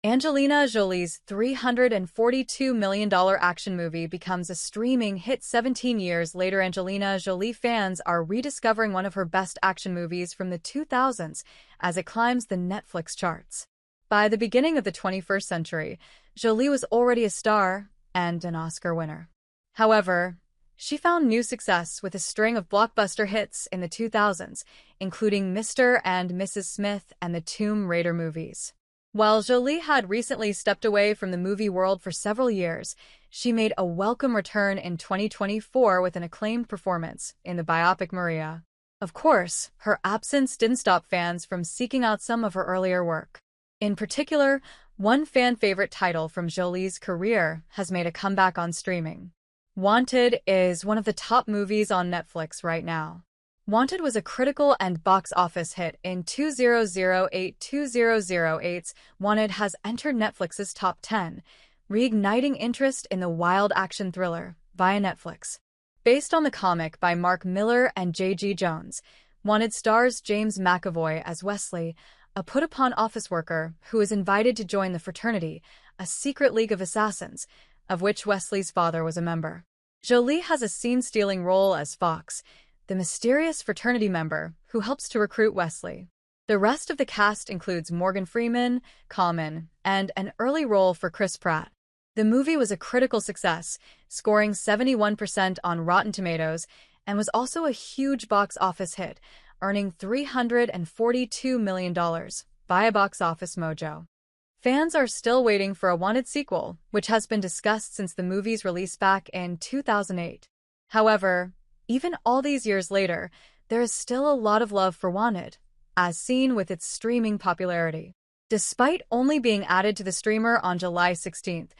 Angelina Jolie's $342 million action movie becomes a streaming hit 17 years later. Angelina Jolie fans are rediscovering one of her best action movies from the 2000s as it climbs the Netflix charts. By the beginning of the 21st century, Jolie was already a star and an Oscar winner. However, she found new success with a string of blockbuster hits in the 2000s, including Mr. and Mrs. Smith and the Tomb Raider movies. While Jolie had recently stepped away from the movie world for several years, she made a welcome return in 2024 with an acclaimed performance in the biopic Maria. Of course, her absence didn't stop fans from seeking out some of her earlier work. In particular, one fan-favorite title from Jolie's career has made a comeback on streaming. Wanted is one of the top movies on Netflix right now. Wanted was a critical and box office hit in 2008. Wanted has entered Netflix's top 10, reigniting interest in the wild action thriller via Netflix. Based on the comic by Mark Millar and J.G. Jones, Wanted stars James McAvoy as Wesley, a put-upon office worker who is invited to join the fraternity, a secret league of assassins, of which Wesley's father was a member. Jolie has a scene-stealing role as Fox, the mysterious fraternity member who helps to recruit Wesley. The rest of the cast includes Morgan Freeman, Common, and an early role for Chris Pratt. The movie was a critical success, scoring 71% on Rotten Tomatoes, and was also a huge box office hit, earning $342 million via Box Office Mojo. Fans are still waiting for a Wanted sequel, which has been discussed since the movie's release back in 2008. However, even all these years later, there is still a lot of love for Wanted, as seen with its streaming popularity. Despite only being added to the streamer on July 16th,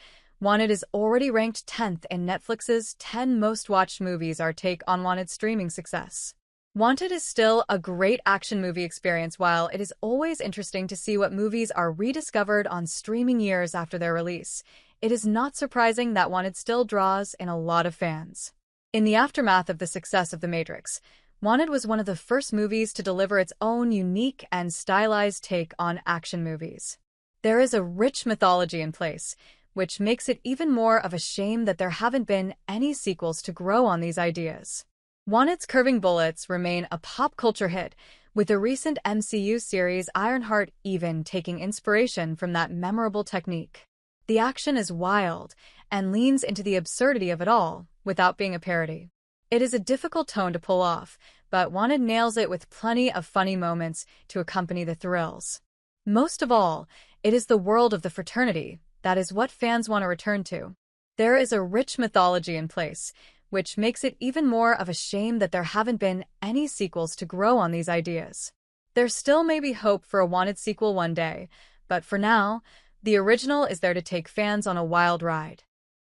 Wanted is already ranked 10th in Netflix's 10 most-watched movies. Our take on Wanted's streaming success. Wanted is still a great action movie experience. While it is always interesting to see what movies are rediscovered on streaming years after their release, it is not surprising that Wanted still draws in a lot of fans. In the aftermath of the success of The Matrix, Wanted was one of the first movies to deliver its own unique and stylized take on action movies. There is a rich mythology in place, which makes it even more of a shame that there haven't been any sequels to grow on these ideas. Wanted's curving bullets remain a pop culture hit, with the recent MCU series Ironheart even taking inspiration from that memorable technique. The action is wild and leans into the absurdity of it all, without being a parody. It is a difficult tone to pull off, but Wanted nails it with plenty of funny moments to accompany the thrills. Most of all, it is the world of the fraternity that is what fans want to return to. There is a rich mythology in place, which makes it even more of a shame that there haven't been any sequels to grow on these ideas. There still may be hope for a Wanted sequel one day, but for now, the original is there to take fans on a wild ride.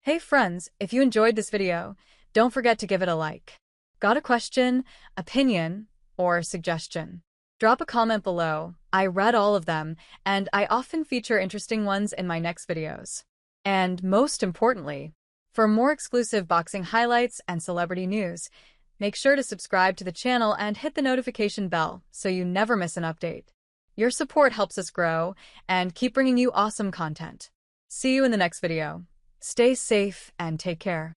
Hey friends, if you enjoyed this video, don't forget to give it a like. Got a question, opinion, or suggestion? Drop a comment below. I read all of them, and I often feature interesting ones in my next videos. And most importantly, for more exclusive boxing highlights and celebrity news, make sure to subscribe to the channel and hit the notification bell so you never miss an update. Your support helps us grow and keep bringing you awesome content. See you in the next video. Stay safe and take care.